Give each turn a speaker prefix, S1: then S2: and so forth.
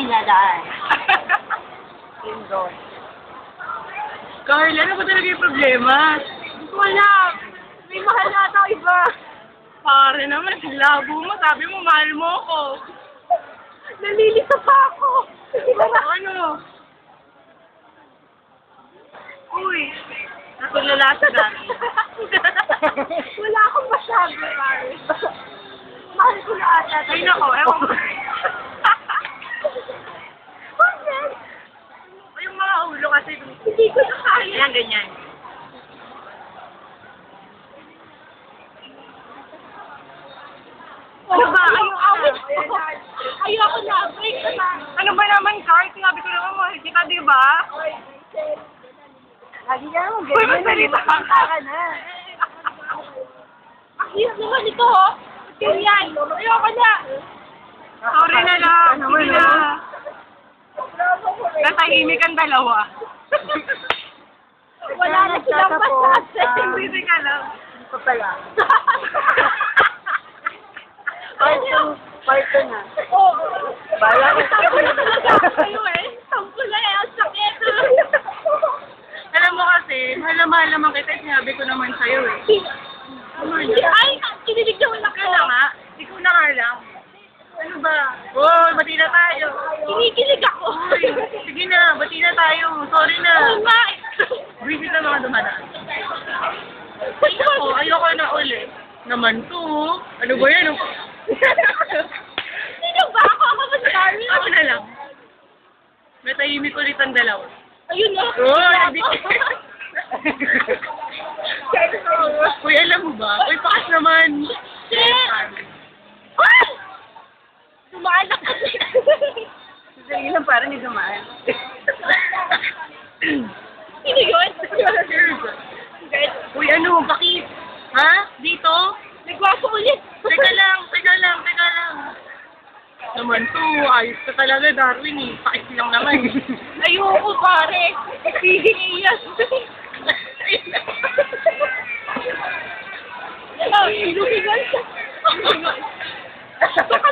S1: dinadaan. Indoor.
S2: Carla, ano ba talaga yung problema?
S1: Wala. May mahal na ata iba.
S2: Pare naman, labo mo. Sabi mo, mahal mo ako.
S1: Nalilito pa ako.
S2: Ano? Uy, natulala sa dami.
S1: Wala akong masabi, pare. Mahal ko na ata.
S2: Ay, nako, ewan ko.
S1: Bakit?
S2: Yung mga ulo kasi.
S1: Hindi ko na kaya.
S2: Yan, ganyan.
S1: Ano ba? Ayoko na. Break na.
S2: Ano ba naman, Carl? Sinabi ko naman, mahal kita, di ba?
S1: Lagi ka naman
S2: Uy, magsalita ka.
S1: na. Ang hirap naman ito, oh. Yan. Ayoko na.
S2: Sorry na lang. Sige na. Natahimik ang dalawa.
S1: Wala na silang pasasa.
S2: Hindi ka lang.
S1: Ito pala. Part 2 na. Oo. Bala na.
S2: Sampo na talaga kayo eh. Sampo na eh. Ang sakit. Alam mo kasi, mahal naman kita. Sinabi ko naman sa'yo eh.
S1: Ay, kinilig naman ako.
S2: Ikaw na nga. Ikaw na nga lang. Ano ba? Oh, bati na tayo.
S1: Kinikilig ako.
S2: Uy, sige na, bati na tayo. Sorry na.
S1: Oo nga.
S2: Visit na mga dumadaan. Ayoko na ulit. Naman to. Ano ba yan?
S1: Sino ba ako? Ako ba si Carla?
S2: Ako na lang. May tahimik ulit ang dalawa.
S1: Ayun na.
S2: Oh, Uy, alam mo ba? Uy, pakas naman.
S1: Shit! Ay! Sumalak kasi.
S2: Sige lang, parang hindi dumaan.
S1: Sino yun?
S2: Uy, ano? Bakit? Ha? Dito?
S1: Nagwapo ulit.
S2: Teka lang. Naman to, ayos ka talaga, Darwin eh. Pakit lang naman.
S1: Ayoko, pare. Pigil-iyas. Ilumigan siya. Baka